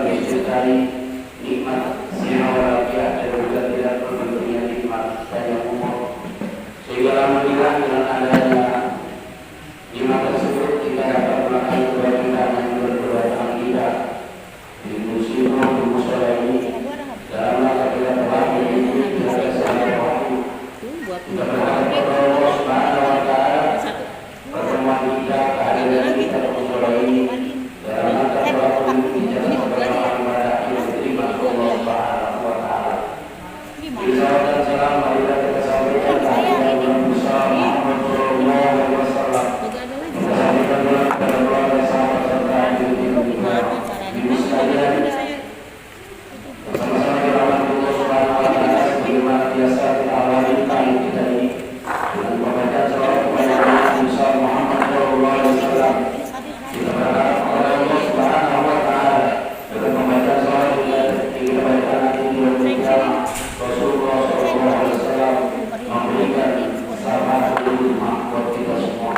mencintai nikmat sinar walafiat dan juga tidak berbentuknya nikmat panjang umur. Sehingga alhamdulillah dengan adanya nikmat tersebut kita dapat melakukan kebaikan yang berbuatan kita di musim di musola ini dalam rangka kita telah mengikuti kebiasaan waktu untuk berharap kepada Allah Subhanahu wa Ta'ala pertemuan kita kehadiran kita di musola ini dalam rangka telah mengikuti jalan pertemuan ibadah yang diterima Allah Subhanahu wa Ta'ala. Salawat dan salam marilah kita sampaikan kepada Nabi Muhammad sallallahu alaihi wasallam. Sampaikan kepada keluarga sahabat serta ibu sekalian. Bersama-sama dirawat Allah Subhanahu wa Ta'ala sebagaimana biasa kita awali kali kita ini dengan membaca salawat kepada Nabi Muhammad sallallahu alaihi wasallam. Kita berharap kepada Allah Subhanahu wa Ta'ala dengan membaca salawat kita baca nanti di dalam Rasulullah sallallahu alaihi wasallam memberikan selamat rumah buat kita semua.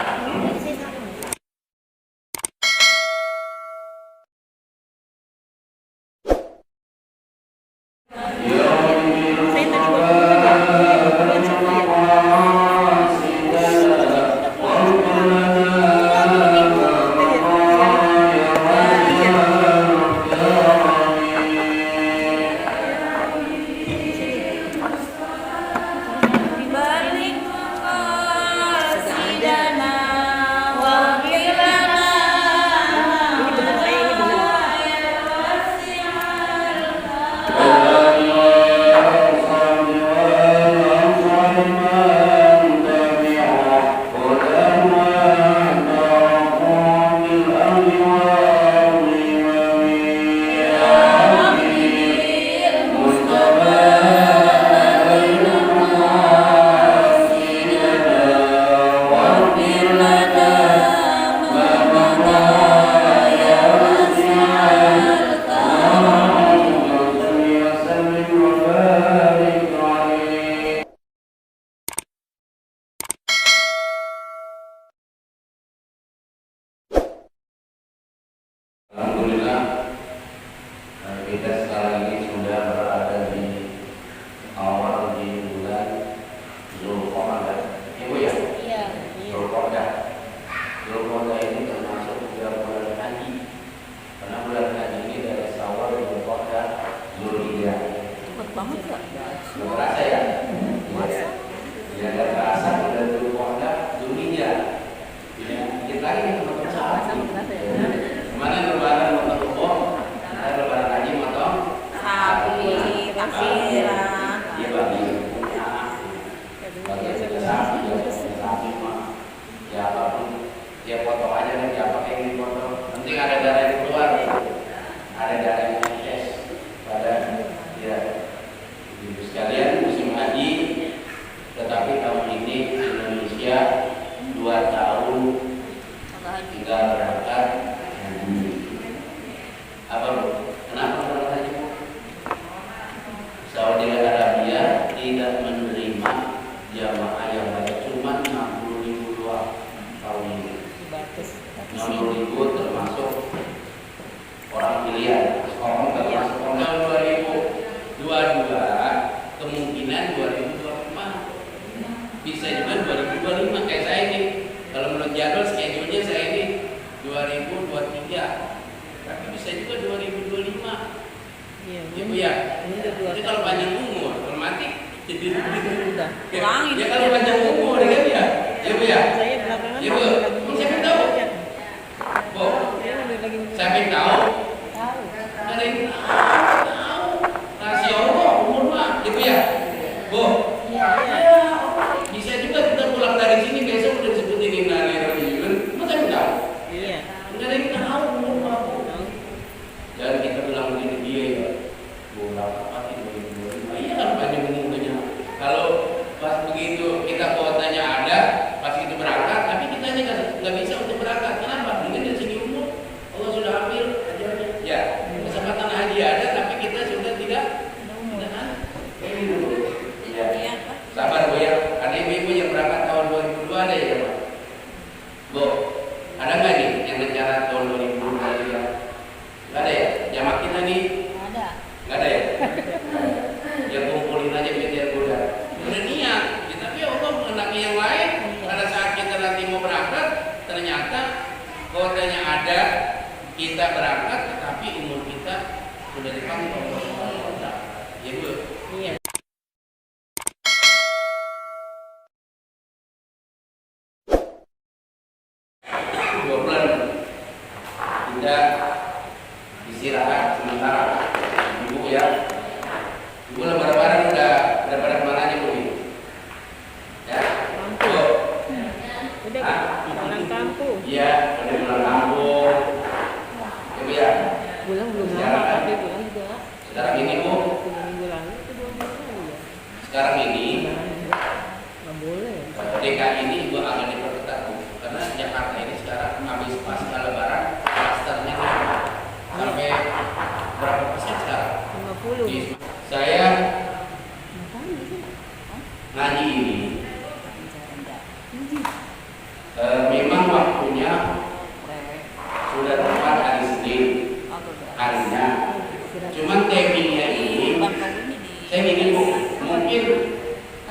Alhamdulillah kita sekarang ini sudah berada di awal di bulan Zulqa'dah. Ibu ya? Iya. Zulqa'dah. Zulqa'dah ini termasuk bulan haji. Karena bulan haji ini dari Syawal, Zulqa'dah, Zulhijjah. Cepet banget ya? Belum terasa ya? Iya. Ya ada terasa bulan Zulqa'dah, Zulhijjah. Ya, kita lagi teman-teman kemarin lebaran motong umum, ada lebaran haji motong sapi, takbiran. Iya bagi sapi, sapi mah, ya apapun, dia potong aja nih, apa yang dipotong, penting ada darah yang keluar, ada darah yang netes pada ya ibu sekalian musim haji, tetapi tahun ini Indonesia 2 tahun tinggal berangkat. Apa bu? Kenapa berangkat haji bu? Saudi Arabia tidak menerima jamaah yang banyak, cuma 60.000 doang tahun ini. 60.000 termasuk orang pilihan, orang termasuk tahun 2022, kemungkinan 2025, bisa juga 2025 kayak saya ini. Kalau menurut jadwal schedule-nya saya ini 2023. Tapi bisa juga 2025. Iya, Bu ya. Jadi kalau panjang umur, kalau mati Udah. ya kalau panjang umur kan ya. Ya Bu ya. Saya belakangan. Ya Bu. Siapa tahu? Bu. Siapa tahu? Tahu. Ada yang tahu. Rahasia Allah umur mah. Ya Bu ya. Bu. Iya. Bisa juga kita pulang dari sini besok udah disebutin Innalillahi wa inna ilaihi raji'un. Masa yang tahu? Iya. Enggak ada yang tahu umur mah. Dan kita bilang begini dia ya, berapa pasti 2025. Iya kan panjang umurnya. Kalau pas begitu kita kuotanya ada, pas itu berangkat, tapi kita nggak bisa untuk berangkat. Kenapa? Mungkin dari segi umur Allah sudah ambil ajarnya. Ya, kesempatan haji ada, tapi kita sudah tidak ada. Ya. Sabar Bu ya. Ada ibu-ibu yang berangkat tahun 2002 ada ya Pak? Bu, ada nggak nih yang rencana tahun 2022? Nggak ada ya? Jamaah kita nih Sudah dipanggil Pak. Iya Bu. Iya. Dua bulan tidak istirahat sementara. Ibu ya. Ibu lebaran udah pada kemana aja Bu? Ya. Bu. Udah pulang kampung. Iya, udah pulang kampung. Ibu ya. Pulang belum lama, Sekarang- tapi pulang juga. Sekarang ini Bu, 3 minggu lalu itu 2 minggu lalu ya. sekarang ini Nggak boleh. DKI ini juga akan diperketat Bu. Karena Jakarta ini sekarang habis pasca lebaran klasternya sampai berapa persen sekarang? 50. Saya Ngapain sih? ngaji ini memang waktunya sudah tepat hari Senin harinya. Cuman timingnya ini saya ingin Bu, mungkin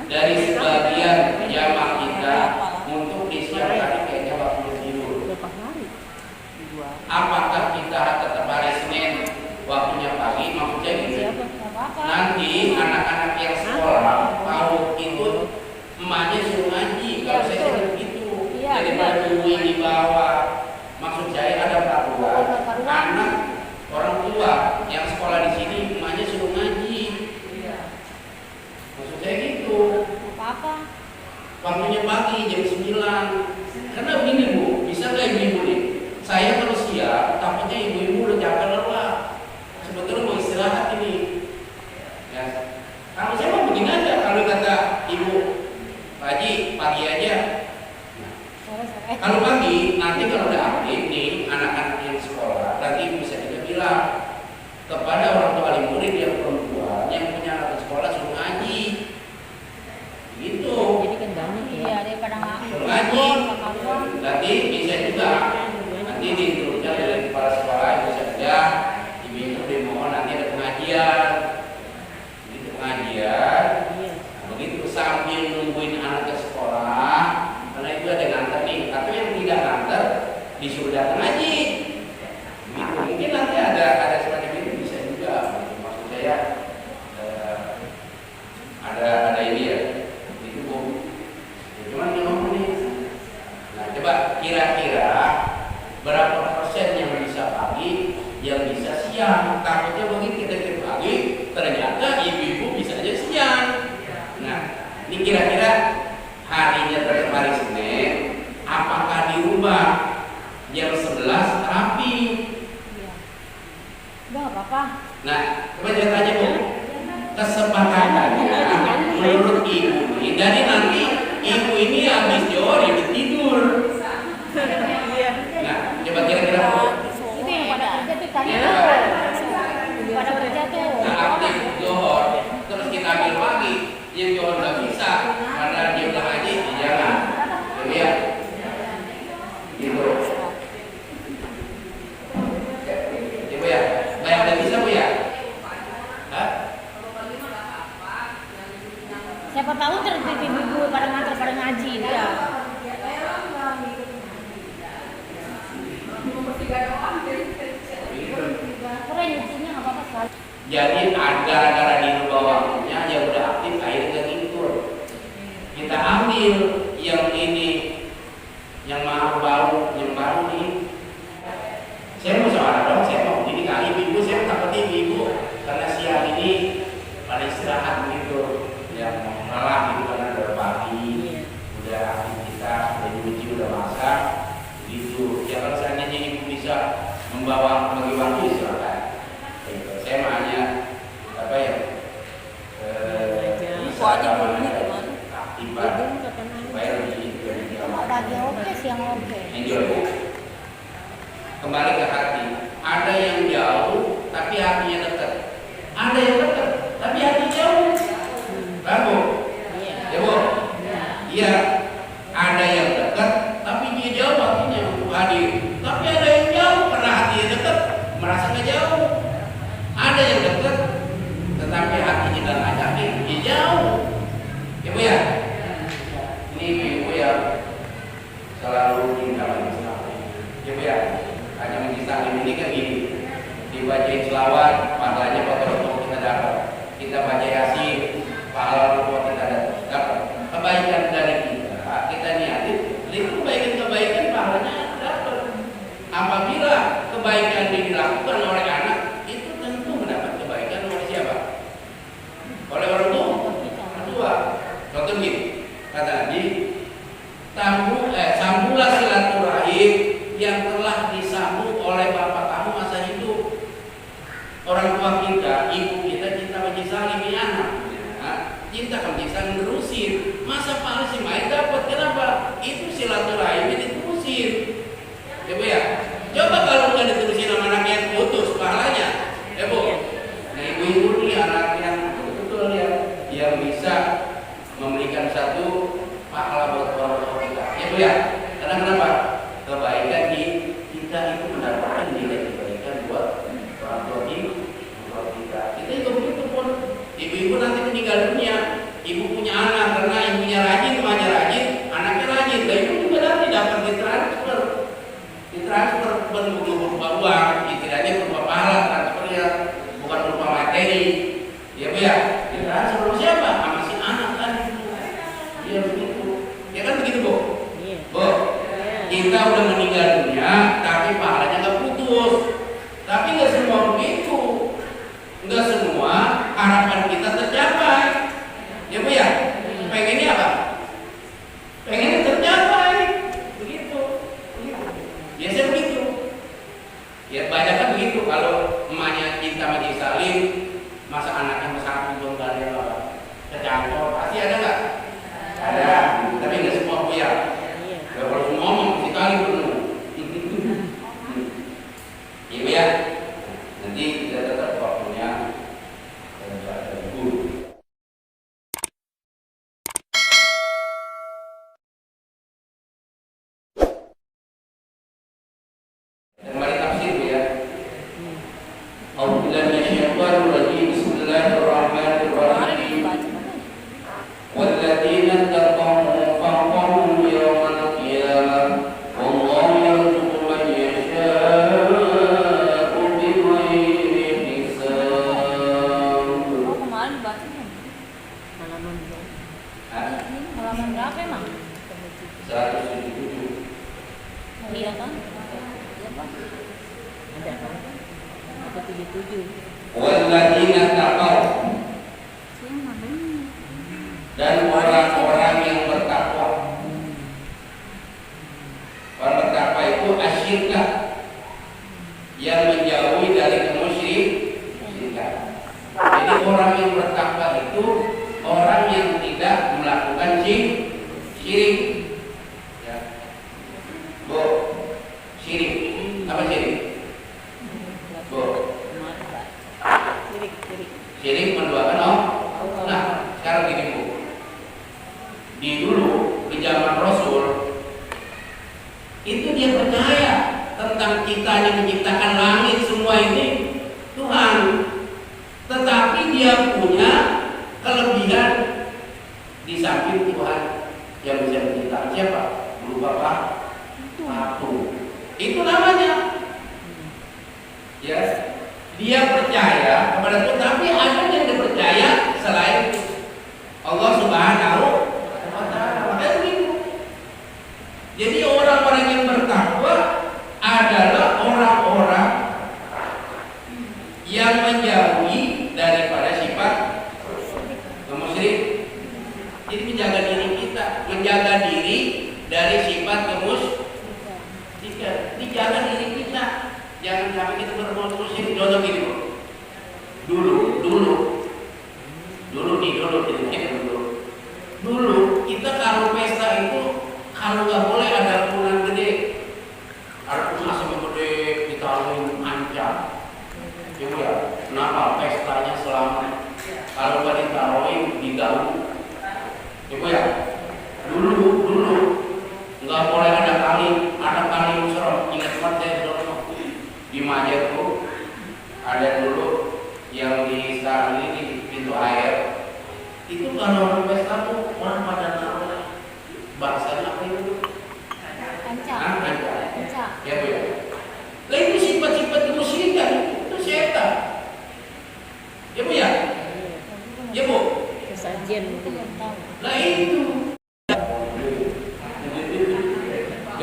dari sebagian jamaah kita untuk di siang hari kayaknya waktu tidur. Berapa hari? 2. Apakah kita tetap hari Senin waktunya pagi? Maksudnya gini, Siapa? Nggak apa-apa. nanti anak-anak yang sekolah tahu itu emaknya suruh ngaji. Kalau saya sih begitu, Iya, daripada tungguin di bawah. Maksud saya ada peraturan anak orang tua yang sekolah di sini emaknya suruh ngaji. Maksud saya gitu. Apa-apa. Waktunya pagi jam 9. Karena begini Bu, bisa nggak ibu-ibu nih? Saya manusia, takutnya ibu-ibu udah capek lelah. Sebetulnya mau istirahat ini. Ya. Kalau saya mau begini aja, kalau kata ibu, Pak Haji, pagi aja. Sore-sore. Kalau pagi, nanti kalau udah aktif nih anak-anak yang sekolah, nanti ibu bisa juga bilang kepada orang tua wali murid yang perempuan yang punya anak sekolah suruh ngaji. Gitu. Jadi kan banyak ya. Iya, daripada Suruh ngaji. Nanti bisa juga nanti diinstruksikan dari kepala sekolah itu saja ibu-ibu dimohon nanti ada pengajian. Begitu pengajian. Iya. Nah, begitu sambil nungguin anak ke sekolah, karena itu ada nganter nih, atau yang tidak nganter disuruh datang ngaji. Begitu. Mungkin nanti ada semacam itu bisa juga. Maksud saya ada ini ya. Itu Bu. Ya, cuman gimana nih? Nah, coba kira-kira berapa persen yang bisa pagi, yang bisa siang? Takutnya begitu kita ke pagi, ternyata ibu-ibu bisa aja siang. Nah, ini kira-kira harinya tetap hari Senin, apakah dirubah jam 11 rapi? Udah nggak apa-apa. Nah, coba saya tanya Bu, kesepakatannya menurut ibu ini, dari nanti ibu ini habis johor ibu tidur. Iya. Nah, coba kira-kira Bu, Itu yang pada kerja tuh tadi Ya. tuh. Pada kerja tuh. nah aktif johor, terus kita ambil pagi, yang johor nggak bisa, karena dia udah ngaji, jangan. Jadi ya, gitu. Coba ya, banyak yang bisa Bu ya? Hah? Siapa tahu tertib ibu pada ngantar pada ngaji dia. Keren nyucinya nggak apa-apa sekali. Jadi gara-gara dirubah waktunya yang udah aktif akhirnya ngikut. Kita ambil yang ini, yang baru nih. Saya mau saudara dong, saya mau ini kali ibu, saya takut ibu karena siang ini pada istirahat gitu, yang malam gitu karena udah pagi, udah aktif kita, udah nyuci, udah masak, gitu. Ya kalau seandainya ibu bisa membawa bagi waktu silakan. Saya mau hanya apa ya? Info aja dulu nih gimana? Aktifan Ibu kapan supaya lebih Pagi oke, siang oke. enjoy Bu. Kembali ke hati. Ada yang jauh tapi hatinya dekat. Ada yang dekat tapi hati jauh. Baru. Iya. Ya Bu. Iya. Ada yang dekat tapi dia jauh hatinya untuk hadir. Tapi ada yang jauh karena hatinya dekat merasa jauh. Ada yang dekat tetapi hatinya dan ngajakin dia jauh. Ya Bu ya. Ini ibu yang selalu tinggal di sana. Ya Bu ya. Hanya mencintai ini kan gini. Di dibacain selawat, pahalanya foto kita dapat. Kita baca yasin, pahala foto kita dapat. Kebaikan dari kita niatin, itu kebaikan pahalanya dapat. Apabila kebaikan dilakukan oleh anak, itu tentu mendapat kebaikan oleh siapa? Oleh orang tua. Contoh gini, kata Nabi, sambunglah silaturahim yang telah disambung oleh bapak kamu masa hidup. Orang tua kita, ibu kita majelis salim anak. Cinta kamu bisa nerusin. Masa pahala si main dapat, kenapa? Itu silaturahim diterusin. Ya Bu ya. Coba kalau nggak diterusin sama anak yang putus pahalanya, ya Bu. Nah ibu-ibu ini anak yang betul ya, yang bisa memberikan satu pahala buat orang tua kita. Ya Bu ya. Karena kenapa? Kebaikan di kita itu mendapatkan nilai kebaikan buat orang tua kita. Kita juga begitu pun. Ibu-ibu nanti meninggal dunia, ibu punya anak karena ibunya rajin, emaknya rajin, anaknya rajin. Dan itu juga nanti dapat ditransfer berupa uang, istilahnya berupa pahala transfernya, bukan berupa materi. Ya Bu ya. Ditransfer sama siapa? Sama si anak kan. Iya begitu. Ya kan begitu Bu. Bu. Kita udah meninggal dunia, tapi pahalanya nggak putus. Tapi nggak semua begitu. Nggak semua harapan kita tercapai. Ya Bu ya. Pengennya apa? Pengennya tercapai. Begitu. Biasanya begitu. Ya banyak kan begitu. Kalau emaknya cinta majelis salim, masa anaknya mesakit belum kali apa? Kecantol. Pasti ada nggak? Ada. Tapi nggak semua Bu ya. Kalau ngomong sekali penuh. Iya Bu ya. Nanti kita tetap waktunya guru. Kembali tafsir Bu ya. A'udzubillahi minasyaitonir rajim. Bismillahirrahmanirrahim. Walladzina taqaw fawqahum yawmal qiyamah wallahu yarzuqu man yasha'u bighairi hisab. Kemarin baca kan? Halaman berapa emang? 177. Iya kan? Ada kan? 177. Walladzina taqaw, dan orang-orang yang bertakwa. Orang bertakwa itu asyirkah, yang menjauhi dari kemusyrikan. Jadi orang yang bertakwa itu orang yang tidak melakukan syirik. Ya. Bu, syirik. Apa syirik? Bu. Syirik menduakan Allah. Nah, sekarang gini Bu. Di zaman Rasul itu dia percaya tentang ciptanya menciptakan langit semua ini Tuhan. Tetapi dia punya kelebihan di samping Tuhan yang bisa menciptakan siapa? Berupa apa? Waktu. Itu namanya. Ya. Dia percaya kepada Tuhan, tapi ada yang dipercaya selain Allah Subhanahu wa Ta'ala. Makanya begitu. Jadi orang-orang yang bertakwa adalah orang-orang yang menjauhi daripada sifat kemusyrik. Jadi menjaga diri kita, menjaga diri dari sifat kemusyrikan. Dijaga diri kita. Jangan sampai kita berbuat musyrik. Contoh gini Bu. Dulu kita kalau pesta itu kalau nggak boleh ada punan gede, ada punan sama gede ditaruhin ancam. Ibu ya, kenapa pestanya selamat? Kalau nggak ditaruhin digaung. Ibu ya, dulu nggak boleh ada kali musyraf. Ingat banget saya dulu di Majer tuh ada dulu yang di sekarang ini di pintu air itu kalau orang pesta tuh orang pada naruh bahasanya apa itu? Kancah. Ya Bu ya. Lah itu sifat-sifat kemusyrikan itu saya Ya Bu ya? Ya Bu? Kesajian mungkin. Nah itu.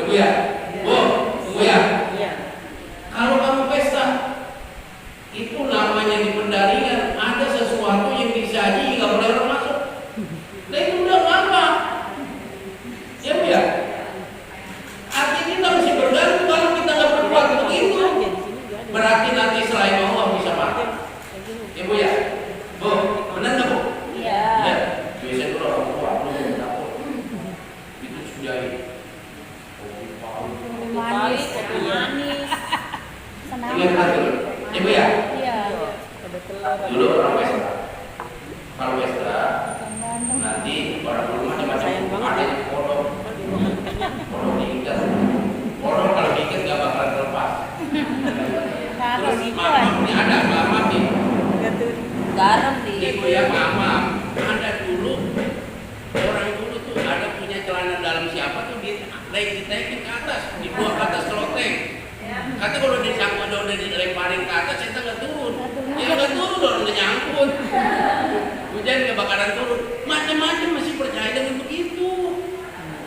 Ya Bu ya? Bu ya? Iya. Kalau kamu pesta, itu namanya di pendaringan ada sesuatu yang disaji nggak boleh orang masuk. Nah itu udah apa? Ya Bu ya? Artinya kita masih bergantung kalau kita nggak berbuat begitu. Berarti nanti selain Allah bisa makan. Ya Bu ya? Bu, benar nggak Bu? Iya. Ya. Biasanya kalau orang tua belum dapur. Itu sudah Manis, kopi manis. Senang. ingat lagi. Ya Bu ya? Iya. Ada telur. Dulu orang pesta. Kalau pesta nanti orang rumah macam-macam Sayang banget ada ya. yang kodok diikat. Kodok kalau diikat nggak bakalan terlepas. Taruh Terus di mama ini ada mama nih. Garam di. Ibu ya mama ada dulu orang dulu tuh ada punya celana dalam siapa tuh ditaikin ke atas, dibuang ke atas keloteng. Kata kalau disangkut udah dilemparin ke atas, kita nggak turun. Ya nggak turun dong, udah nyangkut. Hujan nggak bakalan turun. Macam-macam masih percaya dengan begitu.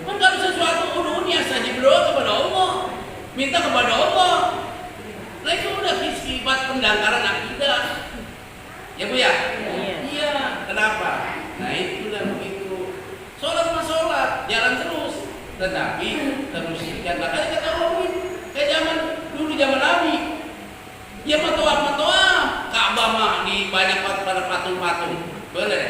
Kan kalau sesuatu udah saja berdoa kepada Allah, minta kepada Allah. Nah itu udah sifat pendangkaran akidah. Ya Bu ya? Iya. Iya. Kenapa? Nah itu udah begitu. Sholat mah sholat, jalan terus. Tetapi kemusyrikan makanya kata Allah kayak zaman dulu zaman Nabi. Ya matoab. Ka'bah mah di banyak pada patung-patung. Boleh?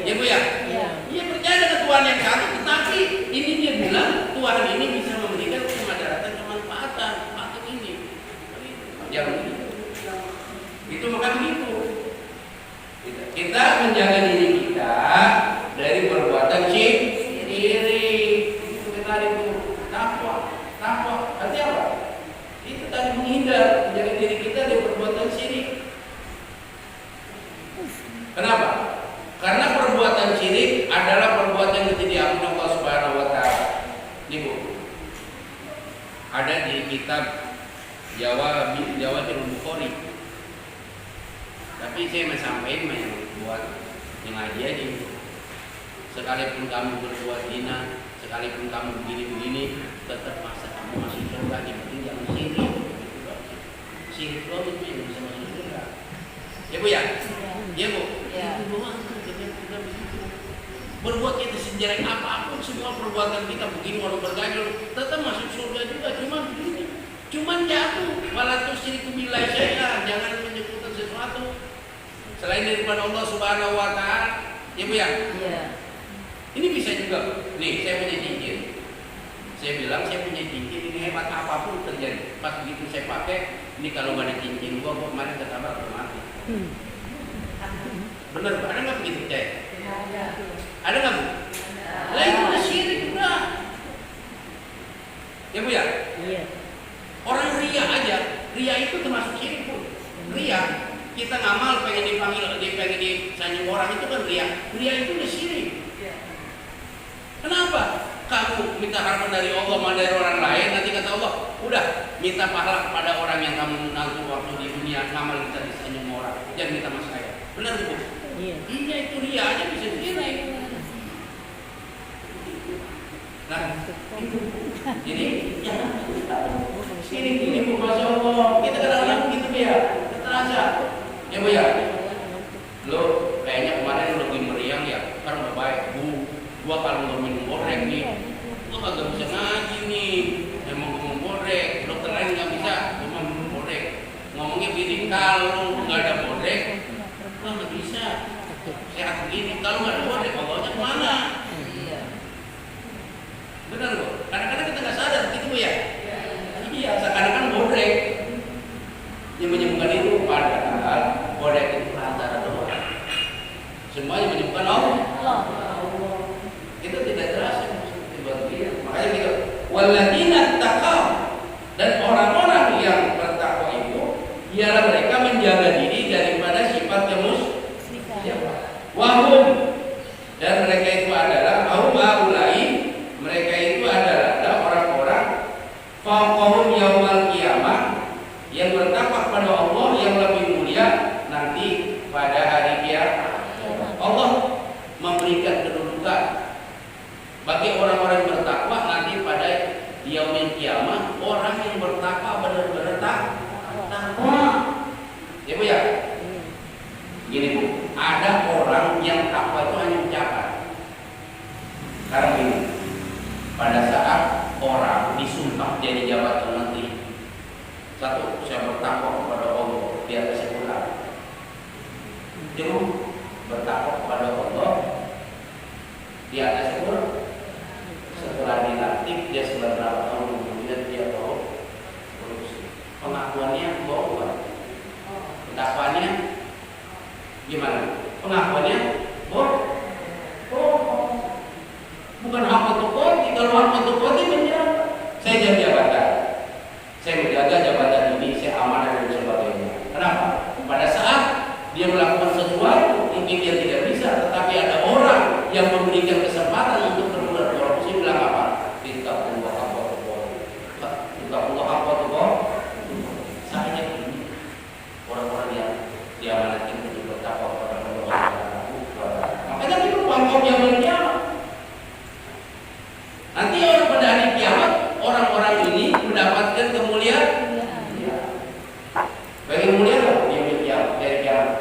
Ya Bu ya? Iya. Iya percaya dengan Tuhan yang satu, tetapi ini dia bilang Tuhan ini bisa memberikan kemudaratan kemanfaatan patung ini. Jangan begitu. Itu maka begitu. Kita menjaga diri kita dari perbuatan syirik. Itu kita itu takwa. Artinya apa? Itu tadi menghindar, menjaga diri kita dari perbuatan syirik. Kenapa? Karena perbuatan syirik adalah perbuatan yang tidak diampuni Allah Subhanahu wa taala. Ini Bu. Ada di kitab Jawa Bukhari. Tapi saya mau sampaikan yang buat yang ngaji aja. Sekalipun kamu berbuat zina, sekalipun kamu begini, tetap masa kamu masuk surga. Yang penting jangan syirik. Syirik itu yang bisa masuk surga. Ya Bu ya? Ya Bu. Iya. Itu doang. Berbuat kita sejarah apapun, semua perbuatan kita begini walau bergajul, tetap masuk surga juga. Cuman jatuh. Wala tusyriku billahi syai'an, jangan menyekutukan sesuatu selain daripada Allah Subhanahu wa taala. Ya Bu ya? Iya. Ini bisa juga. Nih, saya punya cincin. Saya bilang saya punya cincin ini hebat apapun terjadi. Pas begitu saya pakai, ini kalau nggak ada cincin gua kemarin ketabrak mati. Bener, ada nggak begitu cek? Ada nggak Bu? Lah itu udah syirik udah. Ya Bu ya? Iya. Orang ria aja, ria itu termasuk syirik Bu. Ria, kita ngamal pengen dipanggil, pengen disanjung orang itu kan ria. Ria itu udah syirik. Kenapa? Kamu minta harapan dari Allah, dari orang lain, nanti kata Allah, udah minta pahala kepada orang yang kamu nanti waktu di dunia ngamal kita disanjung orang, jangan minta mas saya. Benar Bu? Iya. Iya itu ria aja bisa syirik. Nah, jadi jangan syirik ini Bu, Masya Allah. Kita kadang-kadang begitu ya, terasa. Ya Bu ya? Lo kayaknya kemarin lo lagi meriang ya, sekarang udah baik Bu. Gua kalau nggak minum borek nih, gua kagak bisa ngaji nih. Emang gua mau borek, dokter lain nggak bisa, gua mau minum borek. Ngomongnya gini, kalau nggak ada borek, gua nggak bisa. Sehat begini, kalau nggak ada borek, bawanya kemana? Iya. Benar Bu? Kadang-kadang kita nggak sadar gitu Bu ya. Iya, seakan-akan borek yang menyembuhkan itu, padahal borek itu antara doa. Semuanya menyembuhkan Allah. Itu tidak terasa tiba-tiba. Makanya gitu. Walladzina taqaw, dan orang-orang yang bertakwa itu ialah mereka menjaga diri daripada sifat kemusyrikan. Wahum, dan mereka itu adalah haula'i, mereka itu adalah orang-orang faqahum yaumal qiyamah, yang bertakwa kepada Allah yang lebih mulia nanti pada pada hari kiamat. Allah memberikan kedudukan bagi orang-orang yang bertakwa nanti pada yaumil kiamat. Orang yang bertakwa benar-benar takwa. Ya Bu ya. Gini Bu, ada orang yang takwa itu hanya ucapan. Sekarang gini, pada saat orang disumpah jadi jabatan menteri, satu, saya bertakwa kepada Allah di atas Al-Quran. Dua, bertakwa kepada Allah di atas Al-Quran. Setelah dilantik dia sudah berapa tahun kemudian dia tahu korupsi. Pengakuannya bohong. Dakwaannya gimana? Pengakuannya bohong. Bukan hak fotokopi. Kalau hak fotokopi menjaga. Saya jadi jabatan. Saya menjaga jabatan ini, saya amanah dan sebagainya. Kenapa? Pada saat dia melakukan sesuatu, mungkin dia tidak bisa, tetapi ada orang yang memberikan kesempatan untuk berbuat korupsi. Bilang apa? Ittaqullah haqqa tuqatih. Ittaqullah haqqa tuqatih. Saya ini orang-orang yang diamanatkan untuk bertakwa kepada Allah. Makanya itu pokok yang berkiamat. Nanti orang pada hari kiamat, orang-orang ini mendapatkan kemuliaan. Bagi kemuliaan loh, dia berkiamat dari kiamat.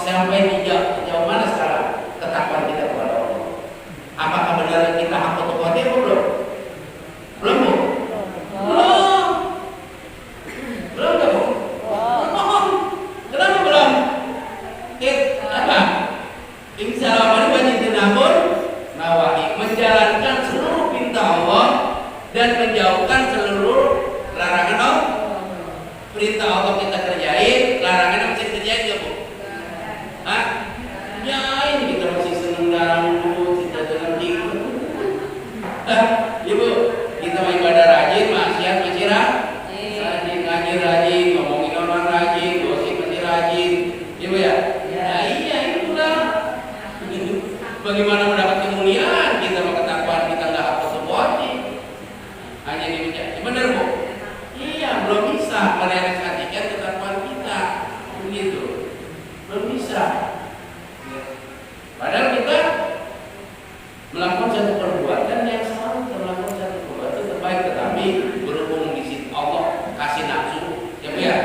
Sampai sejauh mana sekarang ketakwaan kita kepada Allah? Apakah benar kita hak fotokopi atau belum? Belum Bu? Belum enggak Bu? Kenapa belum? Apa? Insyaallah wajibun nawahi, menjalankan seluruh perintah Allah dan menjauhkan seluruh larangan Allah. Perintah Allah kita kerjain, larangan apa kita kerjain enggak Bu? Hah? Ya ini kita masih seneng dalam dulu, kita dengan ikut. Ibu, kita mau ibadah rajin, maksiat masih rajin, ngaji rajin, ngomongin orang rajin, gosip masih rajin. Ibu ya? Ya iya itulah. Bagaimana mendapat kemuliaan kita mau ketakwaan kita nggak hapus sebuahnya. Hanya demikian. Benar Bu? Iya, belum bisa merealisasikan ketakwaan kita. Begitu. Belum bisa. Padahal kita melakukan satu perbuatan yang salah, melakukan satu perbuatan terbaik, tetapi berhubung di situ Allah kasih nafsu, ya Bu ya.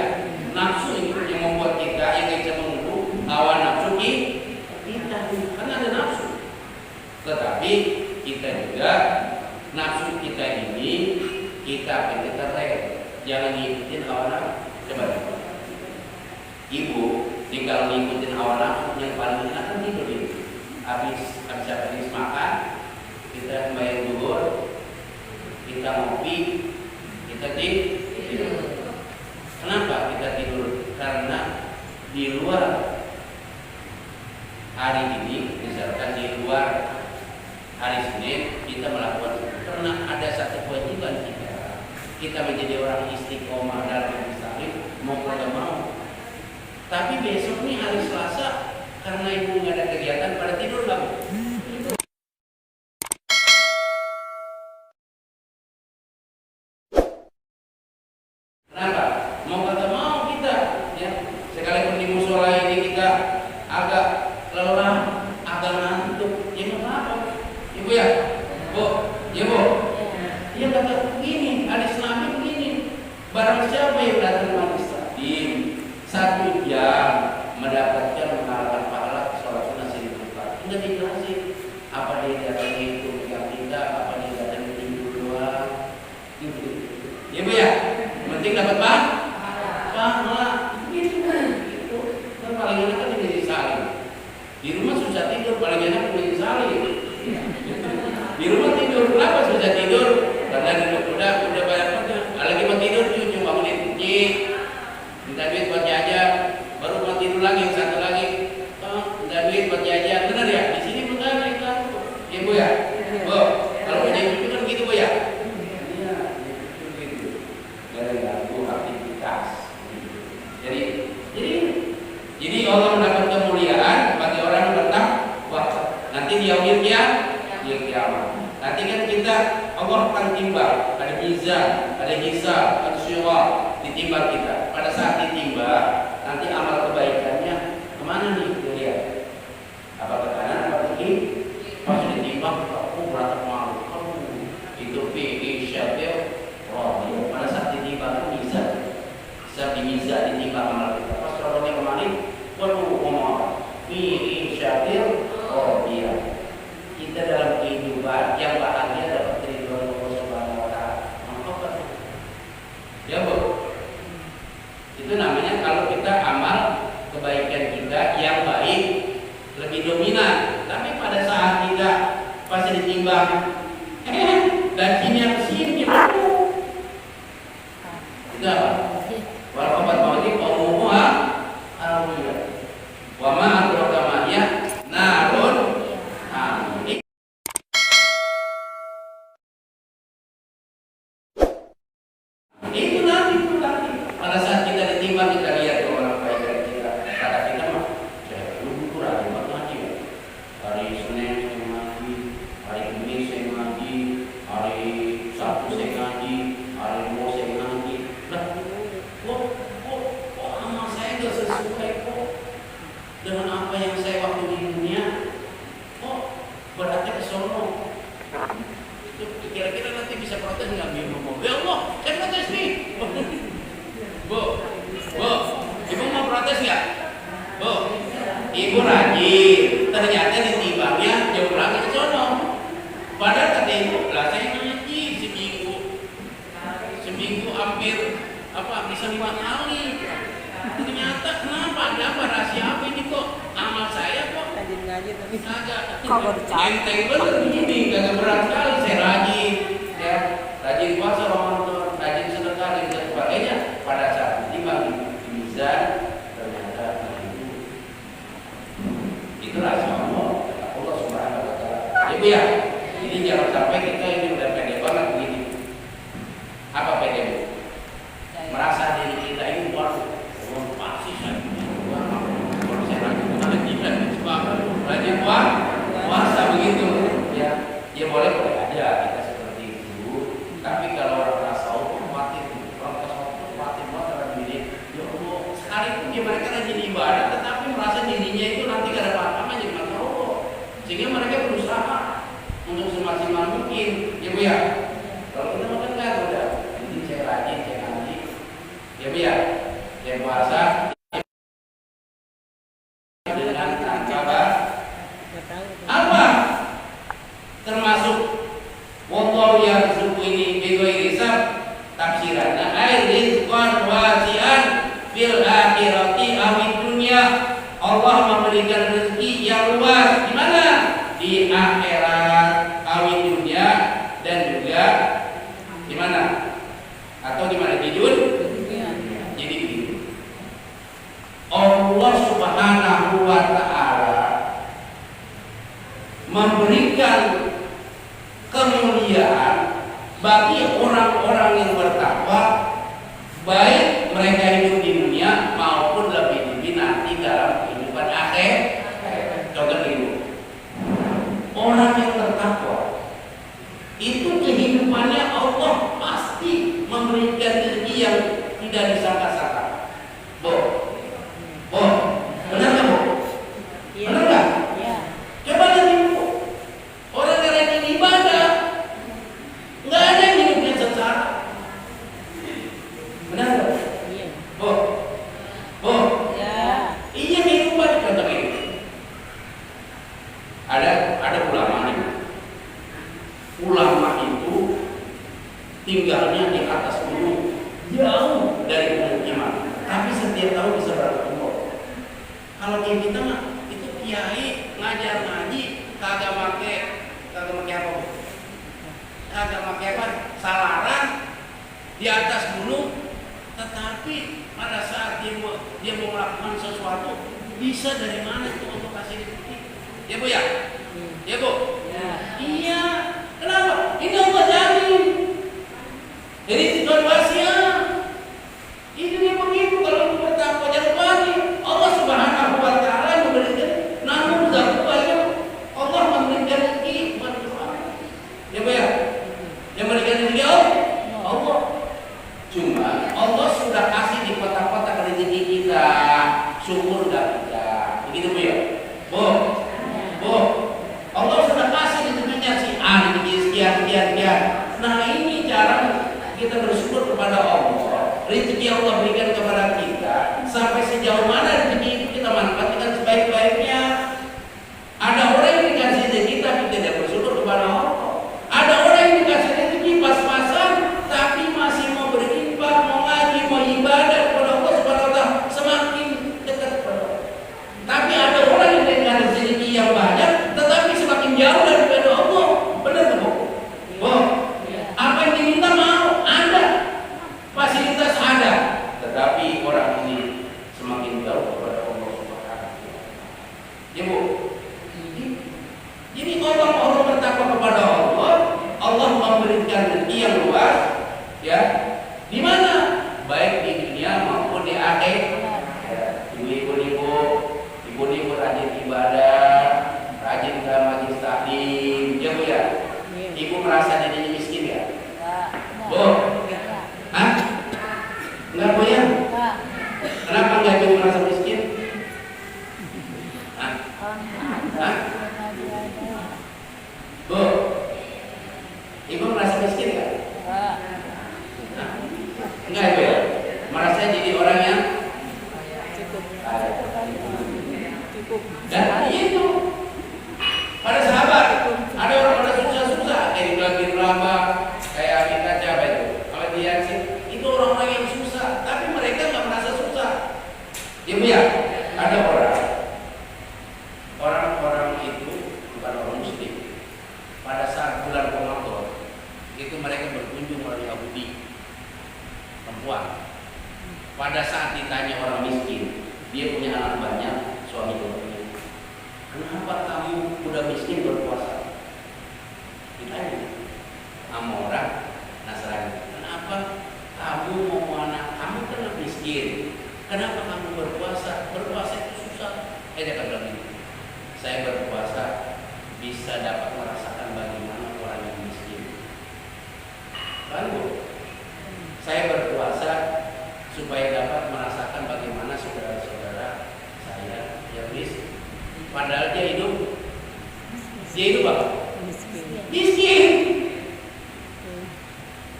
Nafsu itu yang membuat kita yang bisa menunggu hawa nafsu kita, karena ada nafsu. Tetapi kita juga nafsu kita ini kita rem, jangan ngikutin hawa nafsu. Coba Ibu, tinggal ngikutin hawa nafsu yang paling enak kan tidur ini. Habis makan, kita sembahyang zuhur, kita ngopi, kita tidur. Kenapa kita tidur? Karena di luar hari ini, misalkan di luar hari Senin kita melakukan, karena ada satu kewajiban kita menjadi orang istiqomah dalam istiqomah, mau tidak mau. Tapi besok nih hari Selasa, karena ibu nggak ada kegiatan, pada tidur nggak Bu? Kenapa? Mau kata mau kita, ya. Sekalipun di musola ini kita agak lelah, agak ngantuk, ya nggak apa-apa. Ibu ya, Bu, ya Bu. Dia kata begini, hadis Nabi begini. Barang siapa yang datang majelis taklim 1 jam mendapatkan mengalahkan pahala sholat sunnah 1000 rakaat. Enggak dijelasin apa dia datang itu yang tidak, apa dia datang tidur doang. Gitu. Ya Bu ya. Penting dapat pahala. Gitu. Dan paling enak kan di saling. Di rumah susah tidur, paling enak di saling. Di rumah tidur, kenapa susah tidur? Karena udah banyak banget. Lagi mau tidur cucu bangunin cuci, minta duit buat jajan, baru mau tidur lagi satu lagi, minta duit buat jajan. Benar ya? Di sini bukan itu, ya Bu ya. Bu, kalau punya cucu kan gitu Bu ya. Iya, gitu. Dari ganggu aktivitas. Jadi Allah mendapat kemuliaan bagi orang yang bertakwa. Nanti di yaumil kiamat. Nanti kan kita Allah akan timbang, ada mizan, ada hisab, ada syura. Di ditimbang kita. Pada saat ditimbang, nanti amal kebaikannya kemana nih? Lihat. Apa ke kanan, apa ke kiri? Pas ditimbang, aku merasa malu. Itu PI Syafir. Oh, pada saat ditimbang bisa ditimbang amal kita. Pas contohnya kemarin, waduh, ngomong apa? PI Syafir. Oh iya. Kita dalam kehidupan yang bahagia dapat ridho Allah Subhanahu wa taala. Maka ya, Bu. Itu namanya kalau kita amal kebaikan kita yang baik lebih dominan. Tapi pada saat kita pasti ditimbang, gajinya kesini gimana? Tidak. Walau obat mawati umuha aliyah. Wa ma adraka ma hiya narun. Itu nanti. Pada saat kita ditimbang, kita lihat orang baik dari kita. Kata kita mah, saya dulu rajin banget ngaji. Hari Senin saya ngaji, hari Kamis saya ngaji, hari Sabtu saya ngaji, hari Rabu saya ngaji. Lah, kok amal saya nggak sesuai kok dengan apa yang saya waktu di dunia? Kok beratnya ke sono? Itu kira-kira nanti bisa protes nggak? Ya Allah, saya protes nih. Bu, ibu mau protes nggak? Bu, ibu rajin, ternyata ditimbangnya jauh lagi ke sono. Padahal kata ibu, lah saya ngaji seminggu hampir bisa 5 kali. Ternyata kenapa? Ada apa rahasia apa ini kok? Amal saya kok Rajin ngaji tapi agak kok baru capek. enteng bener begini, gak berat sekali. Saya rajin, ya rajin puasa Ramadan, rajin sedekah dan sebagainya. Pada saat ditimbang di mizan, ternyata itu rahasia Allah Subhanahu wa taala. Ibu ya, ini jangan sampai kita ini udah pede banget begini. Apa pede Bu? Merasa diri kita ini waduh, pasti saya kalau saya rajin puasa begitu ya. Ya boleh aja kita seperti itu. Tapi kalau orang tasawuf khawatir banget diri. Ya Allah, sekalipun dia mereka rajin ibadah, tetapi merasa dirinya itu nanti gak ada apa-apa jadi mata Allah. Sehingga mereka berusaha untuk semaksimal mungkin. Ya Bu ya. Kalau kita makan enggak udah. Ini saya rajin, saya ngaji. Ya Bu ya. Saya puasa dengan tanpa apa? Termasuk wallahu yarzuqu ini bighairi hisab, tafsirannya ay rizqan wasi'an fil akhirati awid dunya. Allah memberikan rezeki yang luas di mana? Di akhirat awid dunya, dan juga di mana? Atau di mana? Di dunia. Jadi Allah Subhanahu wa taala memberikan kemuliaan bagi orang-orang yang bertakwa, baik mereka hidup di dunia maupun lebih nanti dalam kehidupan akhir. Contoh itu, orang yang bertakwa itu kehidupannya Allah pasti memberikan rezeki yang tidak disangka-sangka. Benar nggak Bu? Benar nggak? Coba lihat Bu, orang yang rajin ibadah nggak ada yang hidupnya sengsara. Benar nggak? Iya kehidupan contoh ini. Ada ulama nih. Ulama itu tinggalnya di atas gunung, jauh dari pemukiman, tapi setiap tahun bisa berangkat umroh. Kalau kayak kita mah itu kiai ngajar ngaji kagak make apa? Kagak make apa? Salaran di atas gunung, tetapi pada saat dia mau melakukan sesuatu, bisa dari mana itu untuk kasih rezeki? Ya Bu ya? Ya Bu? Ya. Iya. Kenapa? Ini Allah jamin. Jadi tidak wasiat. Ini begitu kalau kita bertakwa jangan lagi. Allah Subhanahu wa taala memberikan namun zakatnya Allah memberikan rezeki buat orang. Ya Bu ya? Yang memberikan rezeki Allah. Cuma Allah sudah hati orang ini semakin jauh kepada Allah Subhanahu wa taala. Ya Bu. Jadi orang-orang bertakwa kepada Allah, Allah memberikan rezeki yang luas, ya. Di mana? Baik di dunia maupun di akhirat. Ya, ibu-ibu rajin ibadah, rajin ke majelis taklim, ya Bu ya. Ibu merasa dirinya miskin ya? Bu? Hah? Enggak Bu ya? Kenapa enggak ibu merasa miskin? Hah? Hah? Bu? Ibu merasa miskin enggak? Enggak Ibu ya? Merasa jadi orang yang Cukup. dan itu pada sahabat ada orang pada susah-susah kayak dibilang lama kayak kita siapa itu kalau dia sih itu orang-orang yang susah tapi mereka nggak merasa susah. Ya Bu ya, ada orang itu bukan orang muslim pada saat bulan Ramadan itu mereka berkunjung orang Yahudi perempuan. Pada saat ditanya orang miskin, dia punya anak banyak, suami banyak. Kenapa kamu udah miskin berpuasa? Ditanya sama orang Nasrani. Kenapa kamu mau anak kamu kan miskin? Kenapa kamu berpuasa? Berpuasa itu susah. Dia bilang ini. Saya berpuasa bisa dapat merasakan bagaimana orang yang miskin. Lalu saya berpuasa supaya dapat merasakan bagaimana saudara-saudara saya yang miskin. Padahal dia hidup apa? Miskin.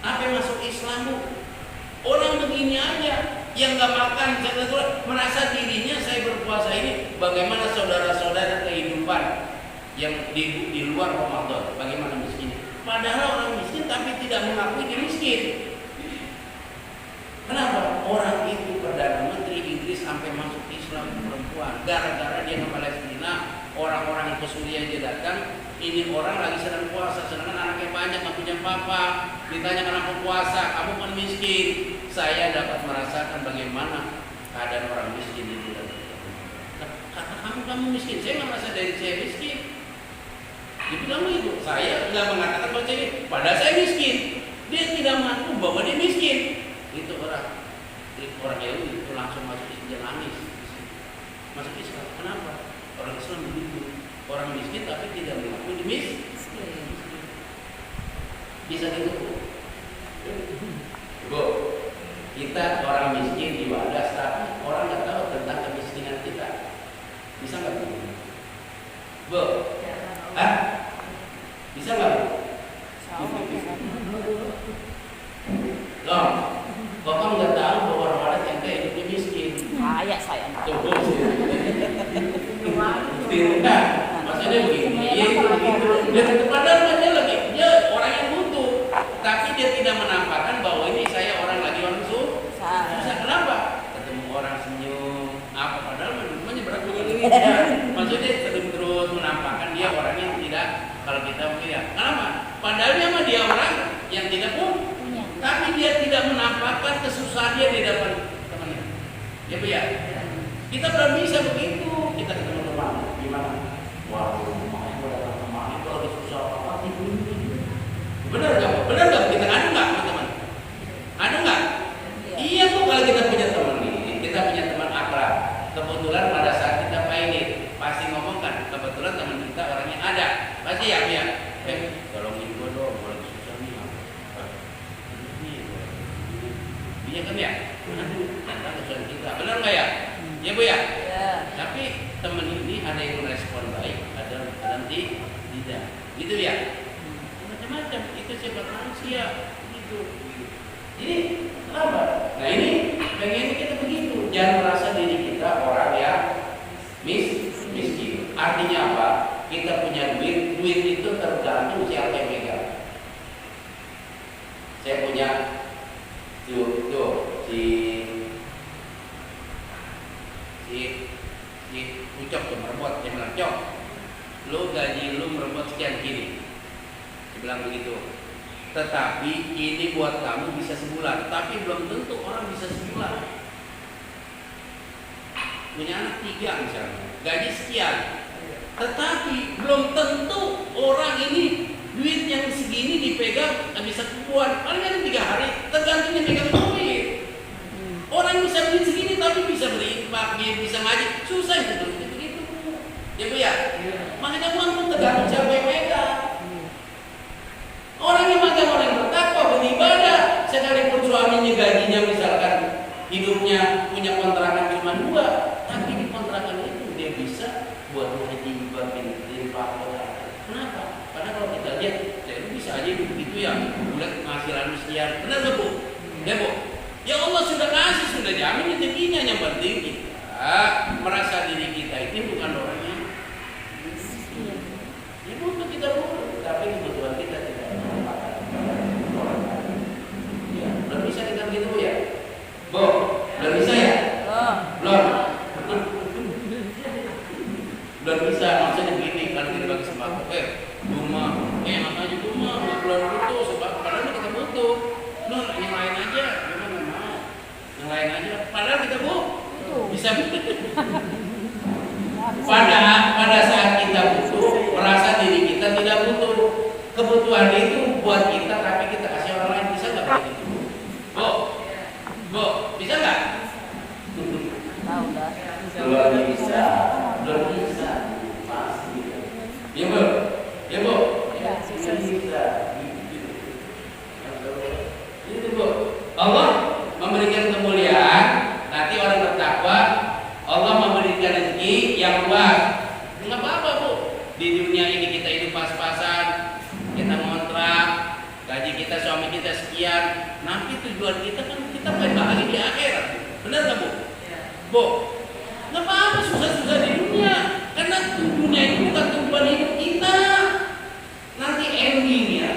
Apa yang masuk Islam Bu? Orang begini aja yang nggak makan, merasa dirinya saya berpuasa ini bagaimana saudara-saudara kehidupan yang di luar Ramadan, bagaimana miskin. Padahal orang miskin tapi tidak mengakui dia miskin. Kenapa? Orang itu Perdana Menteri Inggris sampai masuk Islam perempuan gara-gara dia ke Palestina, orang-orang ke Suriah dia datang, ini orang lagi sedang puasa, sedangkan anaknya banyak nggak punya papa, ditanya kenapa puasa, kamu kan miskin. Saya dapat merasakan bagaimana keadaan orang miskin itu. Kata kamu miskin, saya nggak merasa dari saya miskin. Dibilang begitu, saya nggak mengatakan bahwa saya, padahal saya miskin. Dia tidak mengaku bahwa dia miskin. Itu orang Yahudi itu langsung masuk Islam, nangis. Masuk Islam. Kenapa? Orang Islam begitu. Orang miskin tapi tidak mengaku dia miskin. Bisa gitu Bu. Kita orang miskin di wadas tapi orang nggak tahu tentang kemiskinan kita. Bisa nggak Bu? Bu? Hah? Bisa nggak Bu? Loh, Bapak nggak tahu bahwa orang wadas yang kayak hidupnya miskin. Kayak saya. Coba tidak, maksudnya begini, ya itu begitu. Dan padahal dia orang yang butuh, tapi dia tidak menampakkan bahwa ini saya orang susah. Kenapa? Ketemu orang senyum, apa padahal menunya berat begini. Maksudnya terus menampakkan dia orang yang tidak, kalau kita melihat. Kenapa? Padahal dia orang yang tidak punya, tapi dia tidak menampakkan kesusahan dia di depan temannya. Ya Bu ya. Kita belum bisa begitu. Kita ketemu teman, gimana? Wah, rumahnya datang teman itu lagi susah apa ini? Benar nggak? Benar nggak? Kita ada nggak teman? Ada nggak? Iya Bu, kalau kita punya teman ini, kita punya teman akrab. Kebetulan pada saat kita pahit, pasti ngomongkan. Kebetulan teman kita orang yang ada, pasti ya. Tolongin gue dong, gue lagi susah nih. Iya kan ya? Tentang kesulitan kita, benar nggak ya? Ya Bu ya. Tapi teman ini ada yang merespon baik, ada yang tidak. Gitu ya. Macam-macam itu sifat manusia gitu. Jadi kenapa? Nah ini pengen kita begitu. Jangan merasa diri kita orang yang miskin. Artinya apa? Kita punya duit itu tergantung siapa yang megang. Saya punya si Ucok tuh merebut, dia bilang Cok, lu gaji lu merebut sekian gini, dia bilang begitu. Tetapi ini buat kamu bisa sebulan, tapi belum tentu orang bisa sebulan. punya anak 3 misalnya, gaji sekian. Tetapi belum tentu orang ini duit yang segini dipegang bisa keluar paling kan 3 hari, tergantung yang pegang duit. Orang bisa beli segini tapi bisa berinfak, bisa ngaji, susah itu begitu. Ya Bu ya. Makanya uang pun tergantung siapa yang pegang. Orang yang makan, orang yang bertakwa, beribadah, sekalipun suaminya gajinya misalkan hidupnya punya kontrakan cuma 2, tapi di kontrakan itu dia bisa buat ngaji, buat infak. Kenapa? Karena kalau kita lihat, saya bisa aja begitu ya, bulan penghasilan sekian. Benar nggak Bu? Ya Bu. Ya Allah sudah kasih, sudah jamin rezekinya. Yang penting kita merasa diri kita ini bukan orang yang ya butuh kita butuh, tapi kebutuhan kita tidak merupakan orang lain. Ya, belum bisa kita gitu ya, Bu? Belum bisa ya? Belum. Belum bisa, maksudnya begini, kalau kita bagi sembako, rumah, enak aja rumah, nggak belum butuh, sebab padahal kita butuh. Nah, yang lain aja, gimana mau? Yang lain aja, padahal kita bisa butuh. Pada saat kita butuh, merasa diri kita tidak butuh. Kebutuhan itu buat kita, tapi kita kasih orang lain, bisa nggak begitu? Bu, bisa nggak? Tahu dah. Belum bisa, pasti. Ya Bu, ya Bu. Ya, Bisa. Itu Bu, Allah memberikan kemuliaan. Nanti orang bertakwa, Allah memberikan rezeki yang luas. Nggak apa-apa Bu. Di dunia ini kita hidup pas-pasan, kita ngontrak, gaji kita, suami kita sekian. Nanti tujuan kita kan kita pengen bahagia di akhirat. Benar nggak Bu? Bu, nggak apa-apa susah-susah di dunia. Karena dunia itu bukan tujuan hidup kita. Nanti endingnya,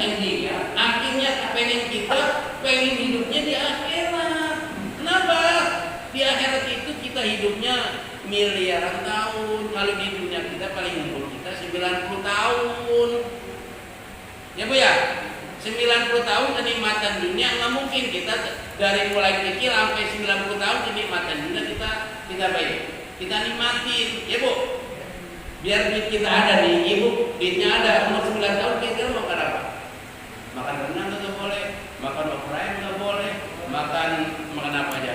akhirnya pengen hidupnya di akhirat. Kenapa? Di akhirat itu kita hidupnya miliaran tahun. Kalau di dunia kita paling umur kita 90 tahun. Ya Bu ya? 90 tahun kenikmatan dunia nggak mungkin kita dari mulai kecil sampai 90 tahun kenikmatan dunia kita baik. Kita nikmatin, ya Bu. Biar duit kita ada nih, Ibu, duitnya ada, umur 9 tahun kita makan apa? Makan rendang nggak boleh, makan oprek nggak boleh, makan apa aja.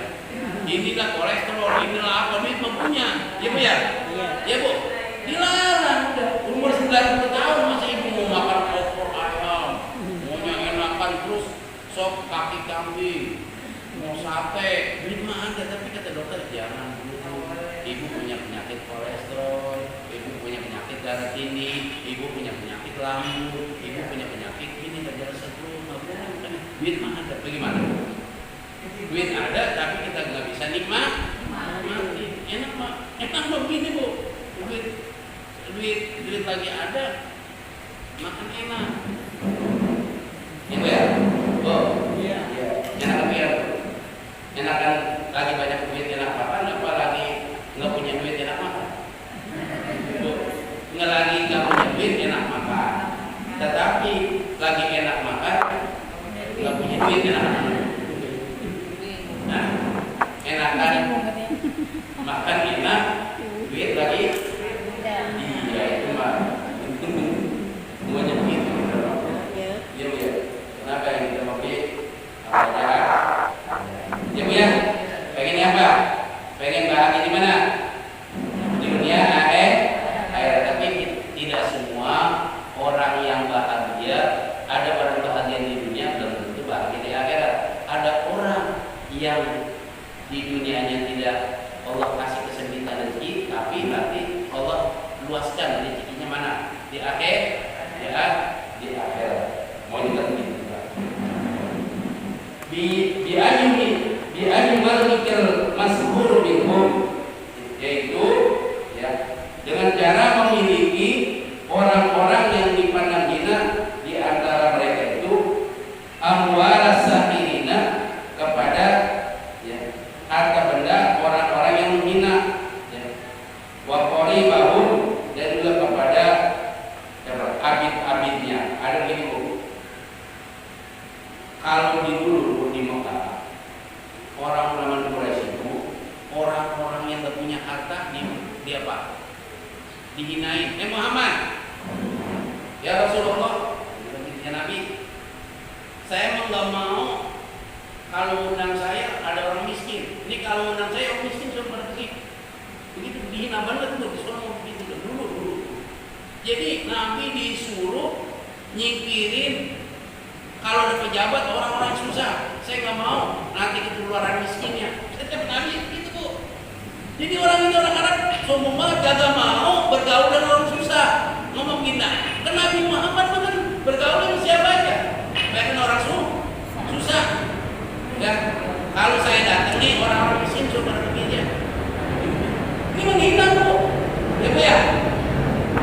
Inilah kolesterol, inilah apa, duit mempunya, ya Bu ya? Ya Bu, dilarang udah. Umur 90 tahun masih Ibu mau makan opor ayam, maunya enakan terus sop kaki kambing, mau sate, duit mah ada, tapi kata dokter jangan dulu. Ibu punya penyakit kolesterol, Ibu punya penyakit darah tinggi, Ibu punya penyakit lambung, Ibu punya penyakit ini terjadi sebelum nggak boleh. Duit mah ada, bagaimana? Duit ada, tapi kita nggak bisa nikmati. Enak mah, enak begini Bu. Duit lagi ada, makan enak. Gitu ya, Bu. Iya. Enak apa ya? Enakan lagi banyak duit enak makan, apa lagi nggak punya duit enak makan? Nggak lagi nggak punya duit enak makan, tetapi lagi enak makan nggak punya duit enak makan. Nah, enakan makan enak, duit lagi iya itu mah semuanya begitu. Iya Bu ya. Kenapa yang kita mau apa aja? Ya Bu ya. Pengen apa? Pengen bahagia di mana? Di dunia akhirat. Tapi tidak semua orang yang bahagia, ada orang bahagia di dunia belum tentu bahagia di akhirat. Ada orang yang di dunianya tidak Allah kasih kesempitan rezeki, tapi nanti Allah luaskan rezekinya mana? Di akhirat. Di akhirat. Mau dikerti juga. Bi ayyuhal mas'hur minhum, yaitu ya dengan cara memiliki orang-orang yang dipandang hina di antara mereka itu amwalas sa'ilina, kepada ya harta benda orang-orang yang menghina, ya wa qaribahum, dan juga kepada abid-abidnya. Ada gini Bu, kalau di dulu di Mekah orang-orang Quraisy itu orang-orang yang nggak punya harta dia apa? Dihinain. Muhammad, ya Rasulullah, ya Nabi, saya emang nggak mau kalau undang saya ada orang miskin. Ini kalau undang saya orang miskin sudah pergi. Begitu dihina banget tuh, disuruh mau begitu dulu. Jadi Nabi disuruh nyikirin kalau ada pejabat orang-orang susah. Saya nggak mau nanti ketularan miskinnya. Setiap Nabi gitu Bu. Jadi orang ini orang Arab sombong banget, kagak mau bergaul dengan orang susah. Ngomong gini, kan Nabi Muhammad kan bergaul dengan siapa aja, bahkan orang susah. Ya, kalau saya datang nih orang-orang miskin suruh pergi dia. Ini menghina Bu, ya Bu ya.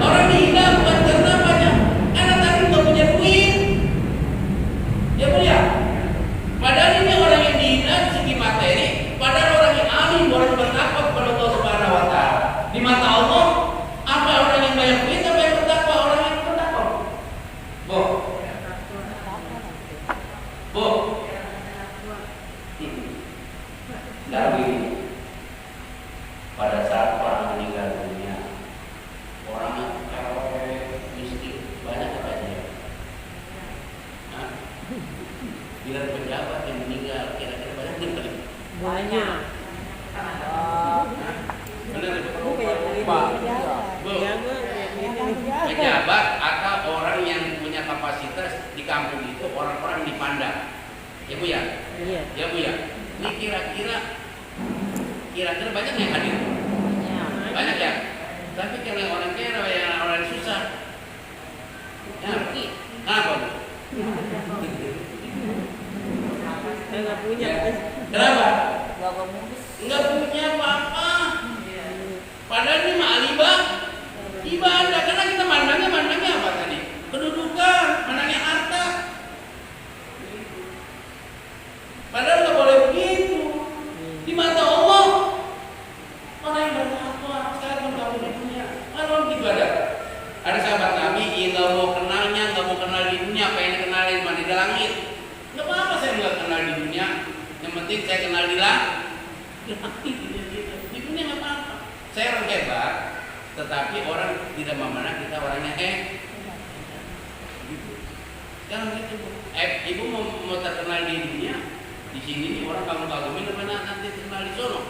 Orang dihina bukan karena banyak, karena tadi nggak punya duit, ya Bu ya. Padahal ini orang yang dihina di segi materi, padahal orang yang alim, orang yang bertakwa kepada Allah Subhanahu Wa Taala. Di mata Allah, apa orang yang banyak duit, apa yang bertakwa, orang yang bertakwa. Bu, Tapi pada saat orang meninggal dunia, orang miskin banyak apa aja? Bila pejabat yang meninggal kira-kira banyak nih? Banyak. Benar Bu? Pejabat. Pejabat atau orang yang punya kapasitas di kampung itu orang-orang dipandang. Ya Bu ya? Iya. Ya Bu ya? Ini kira-kira banyak yang hadir? Banyak ya? Tapi kalau orang kaya yang orang susah, ya, kenapa Bu? Saya nggak punya. Ya. Kenapa? Nggak punya apa-apa. Padahal ini mah ibadah. Karena kita mandangnya apa tadi? Kedudukan, mandangnya harta. Padahal nggak boleh begitu. Di mata Allah, orang yang bertakwa sekarang kamu di dunia, kalau ibadah. Ada sahabat Nabi, nggak mau kenalnya, nggak mau kenal di dunia, pengen kenalin mandi di langit. Nggak apa-apa saya nggak kenal di dunia. Yang penting saya kenal di langit. Di dunia nggak apa-apa. Saya orang hebat, tetapi orang tidak memandang kita orangnya gitu. Sekarang gitu Bu. Ibu mau terkenal di dunia, di sini nih orang kagum-kagumin, mana nanti terkenal di sono.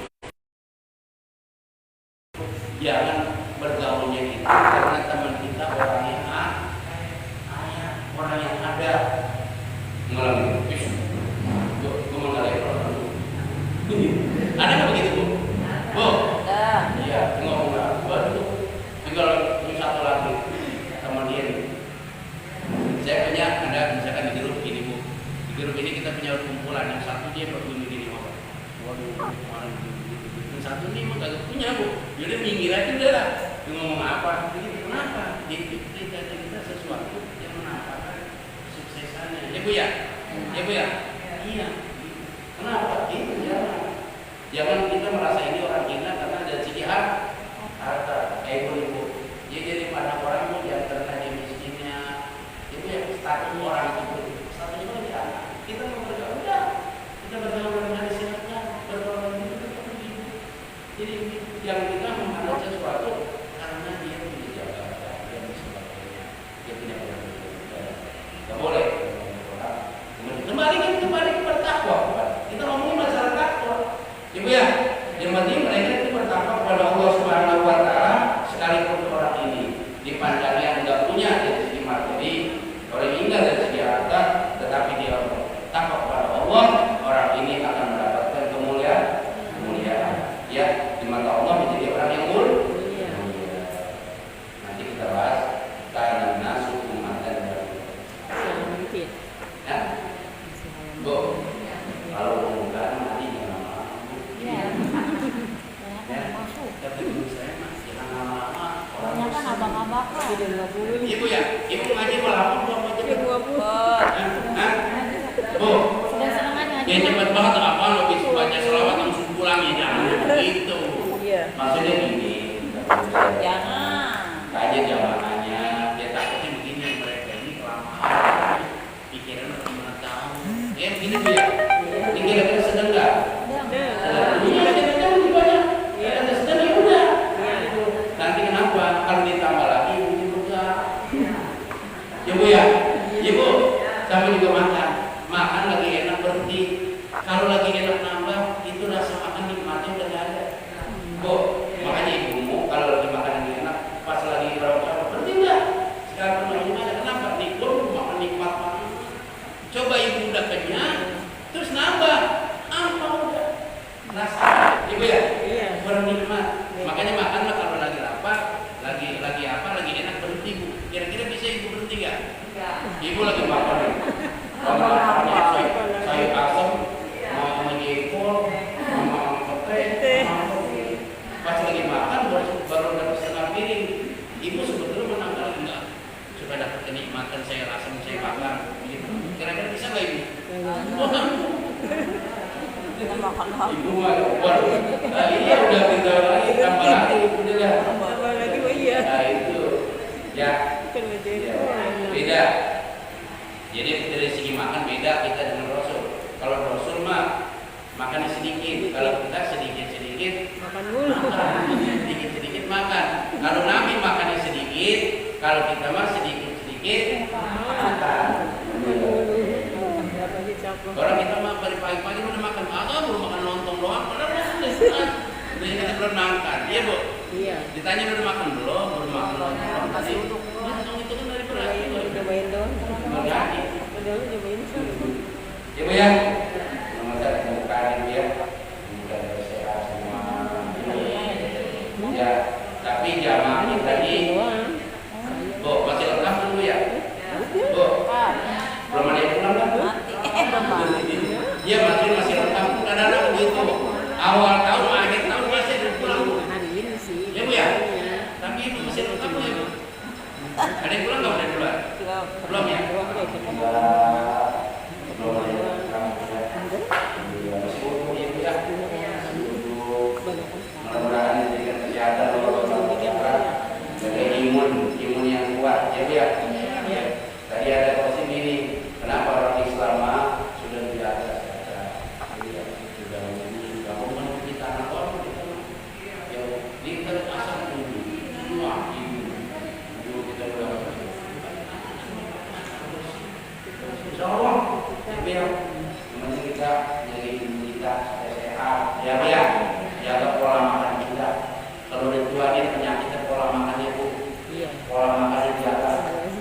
Jangan bergaulnya kita karena teman kita orang yang orang yang ada mengalami isu. Gue mengalami orang dulu. Ada nggak begitu Bu? Bu? Iya, ngomong nggak? Waduh, tinggal satu lagi sama dia nih. Saya punya ada misalkan di grup ini Bu. Di grup ini kita punya kumpulan, yang satu dia berbunyi gini apa? Waduh, orang begitu. Yang satu ini emang kagak punya Bu. Jadi minggir aja udah lah. Dia ngomong apa? Begitu kenapa? Kita sesuatu yang menampakkan kesuksesannya. Ya Bu ya? Ya Bu ya? Iya. Kenapa? Itu jangan kita merasa ini orang hina karena ada segi harta, ibu. Jadi pada orang itu yang karena dia miskinnya, itu yang status orang itu, statusnya lebih anak. Kita mau bergaul, kita bergaul dengan silakan, bergaul dengan itu. Jadi yang kita memandang sesuatu karena dia punya jabatan, dia punya sebagainya, dia punya orang. Gak boleh. Kembali ke bertakwa. Kita ngomongin masalah takwa. Ibu ya, yang penting mereka itu bertakwa kepada Allah Subhanahu Wa Taala, sekalipun orang ini dipandang yang tidak punya dari segi materi, orang meninggal dari segi harta, tetapi dia bertakwa kepada Allah, orang ini akan mendapatkan kemuliaan. Ya, di mata Allah menjadi orang yang mulia. Nanti kita bahas karena nasu umatan baru. Ya, Bu, kalau bukan nanti tapi dulu saya masih lama-lama orang kan abang-abang kan. Ibu ya, ibu ngaji berapa berapa jam? Bu, Sudah senang aja. ya cepat banget apa lo bisa baca selawat langsung pulang ya jangan gitu. Maksudnya gini, Jangan. kajian jamanannya, dia takutnya begini mereka ini kelamaan, pikiran udah kemana tahu. Ya begini Bu ya, ini kira-kira sedang nggak? Iya, jangan banyak. Ya ada sedang. Pas lagi makan baru dapat setengah piring. Ibu sebetulnya menangkal enggak supaya dapat kenikmatan saya rasa saya makan. Gitu. Kira-kira bisa nggak ibu? Kita makan apa? Ibu mah waduh. Nah, ini udah tinggal lagi tambah lagi ibu dia. Tambah lagi, oh iya. Nah itu ya. Kalau jadi Ya, beda. Jadi dari segi makan beda kita dengan Rasul. Kalau Rasul mah makannya sedikit, kalau kita sedikit makan dulu. sedikit makan. Kalau Nabi makannya sedikit, kalau kita mah sedikit makan. Berapa sih capek? Orang kita mah dari pagi-pagi udah makan, belum makan lontong doang, padahal udah istirahat. Jadi kita belum makan, iya bu. Iya. Ditanya udah makan belum makan lontong. Tadi lontong itu kan dari beras. Cobain doang. Berani. Padahal cobain satu. Ya bu ya. Nomor satu bukan ya. Bukan sehat semua. Ya. Tapi jamaah kita ini, bu masih lengkap dulu ya. Bu, belum ada yang pulang kan? Iya masih lengkap. Kadang-kadang begitu. Awal tahun, akhir tahun masih ada pulang. Hari ini sih. Ya bu ya. Tapi ibu masih lengkap ya bu. Ada yang pulang nggak ada yang pulang? Belum ya. Mudah-mudahan diberikan kesehatan jaga imun yang kuat ya bu ya. Tadi ada posisi ini, kenapa orang Islam sudah tidak ada sudah ngomong kita anak orang kita ya di asal dulu semua ibu kita udah insya Allah ya namanya kita jadi ibu kita sehat ya bu ya, jaga pola makan kita. Kalau udah tua ini penyakitnya pola makannya bu, pola makannya jaga,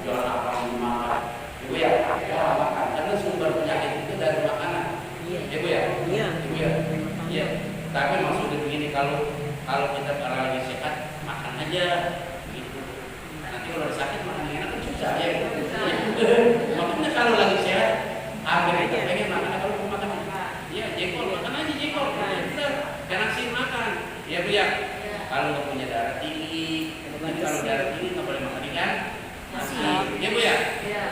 jangan apa yang dimakan ibu ya, pola makan karena sumber penyakit itu dari makanan ibu ya, ibu ya, iya. Tapi maksudnya begini, kalau kita lagi sehat makan aja gitu. Nanti kalau sakit makan enak kan susah ya. Makanya kalau lagi sehat akhirnya kita pengen makan, kalau mau makan ya jengkol, makan aja jengkol, udah enak sih makan ya bu ya. Kalau nggak punya darah tinggi, kalau darah tinggi nggak boleh makan ikan asin ya bu ya.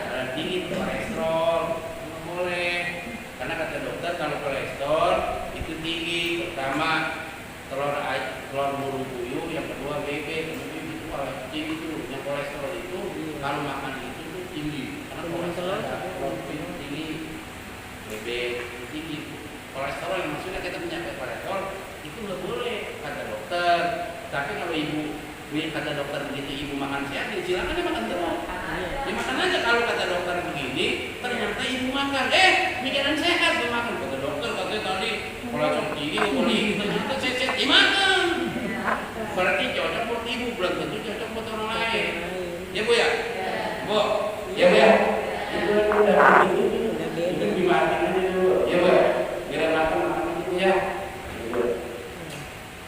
Darah tinggi kolesterol nggak boleh, karena kata dokter kalau kolesterol itu tinggi, pertama telur burung puyuh, yang kedua bebek, itu tinggi tuh. Yang kolesterol itu kalau makan itu tuh tinggi, karena kolesterol telur puyuh tinggi, bebek tinggi. Kolesterol yang maksudnya kita penyakit kolesterol itu nggak boleh kata dokter. Tapi kalau ibu kata dokter begitu ibu makan sehat, silakan dia makan terus. Dia makan aja. Kalau kata dokter begini, ternyata ibu makan, mikiran sehat dia makan. Kata dokter katanya tadi kolesterol tinggi nggak boleh, ternyata sehat dimakan. Berarti cocok buat ibu, belum tentu cocok buat orang lain. Ya bu ya, bu, ya bu ya. Ibu udah dimakan aja dulu, ya bu. Kira makan gitu ya.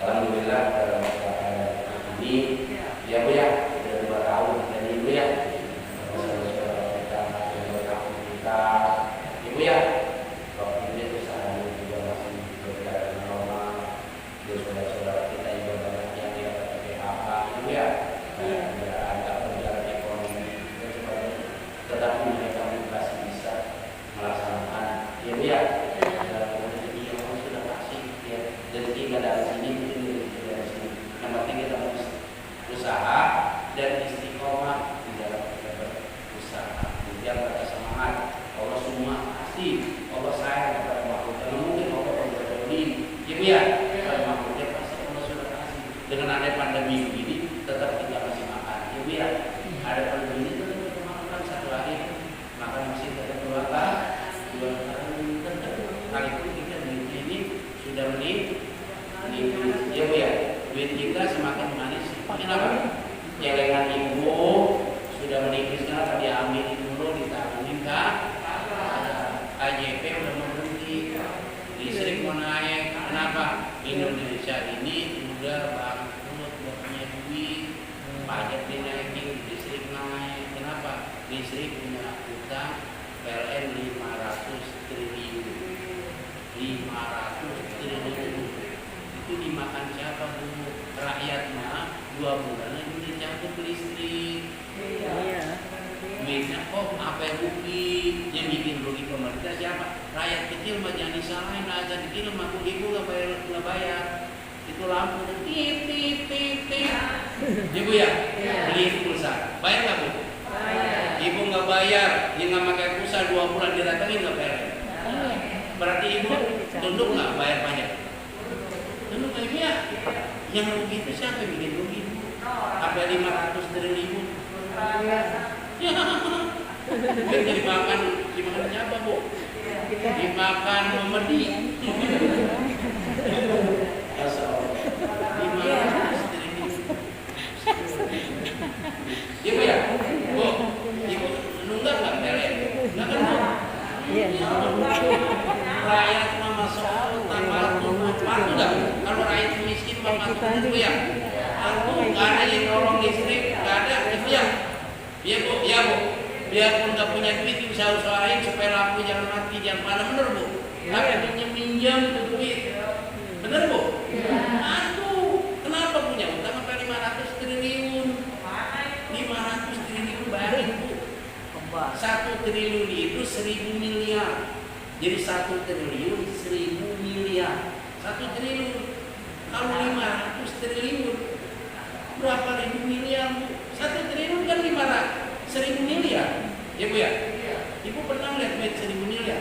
Alhamdulillah ini ya bu ya sudah 2 tahun dari ibu ya. Kita ibu ya. Waktu ini usaha juga masih berjalan normal. Saudara-saudara kita juga banyak yang dapat PHK ibu ya. Ada perjalanan ekonomi tetapi mereka masih bisa melaksanakan ya bu ya. Usaha dan istiqomah di dalam berusaha. Kemudian pada semangat, Allah semua pasti Allah sayang kepada makhluk. Kalau mungkin Allah berdolim, ya pada makhluknya pasti Allah sudah kasih. Dengan ada pandemi ini tetap kita masih makan, ya ada pandemi ini tetap kita makan 1 hari makan masih tetap 2 kali pun kita duitnya ini sudah menipis, ya duit kita semakin manis. Kenapa? Celengan ibu sudah menipis, kenapa diambil dulu ditanggung kak? AJP udah mau berhenti, listrik mau naik. Kenapa? Indonesia ini udah bangkrut, gak punya duit, pajak dinaikin, listrik naik. Kenapa? Listrik punya utang PLN 500 triliun. 500 triliun itu dimakan siapa bu? 2 bulan lagi udah campur ke listrik. Iya. Duitnya kok apa yang rugi, yang bikin rugi pemerintah siapa? Rakyat kecil mah jangan disalahin, aja kecil mah ibu nggak bayar. Itu lampu tit tit tit tit. Ibu ya, beli pulsa, bayar nggak bu? Bayar. Ibu nggak bayar, dia nggak pakai pulsa 2 bulan didatengin nggak bayar. Berarti ibu tunduk nggak bayar pajak? Tunduk nggak ibu ya? Yang rugi itu siapa yang bikin rugi? Apa 500 triliun? Ya, dimakan siapa bu? Dimakan memedi. 500 triliun. Ibu ya, bu, ibu nunggak nggak tele? Nggak kan bu? Iya. Rakyat mah masuk tambah tuh, nggak? Kalau rakyat miskin mah masuk itu ya. Nggak ada yang nolong listrik, nggak ada itu ya. Iya bu, ya bu. Biarpun nggak punya duit bisa usahain supaya lampu jangan mati, jangan padam, bener bu. Tapi pinjam itu duit, bener bu. Aduh, kenapa punya utang sampai 500 triliun? 500 triliun bayangin bu. 1 triliun itu 1000 miliar. Jadi 1 triliun 1000 miliar. 1 triliun. Kalau 500 triliun berapa ribu miliar bu? 1 triliun kan 1000 miliar. Ya bu ya? Ibu pernah lihat duit 1000 miliar?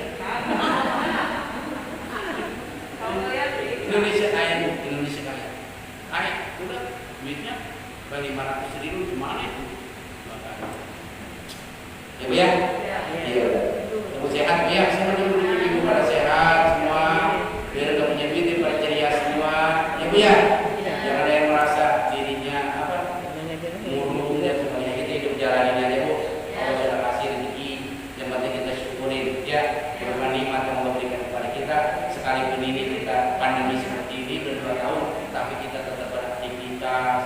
Indonesia kaya bu, Indonesia kaya. Kaya, udah duitnya 500 triliun gimana itu? Ya bu ya? Iya. Ibu sehat bu ya? Sehat dulu ibu pada sehat semua. Biar gak punya duit pada ceria semua. Ya bu ya? Jangan ada yang merasa dirinya apa? Murung dan sebagainya. Kita hidup jalanin aja bu. Allah sudah kasih rezeki, yang penting kita syukurin ya. Berapa nikmat yang Allah berikan kepada kita. Sekalipun ini kita pandemi seperti ini udah 2 tahun, tapi kita tetap beraktivitas,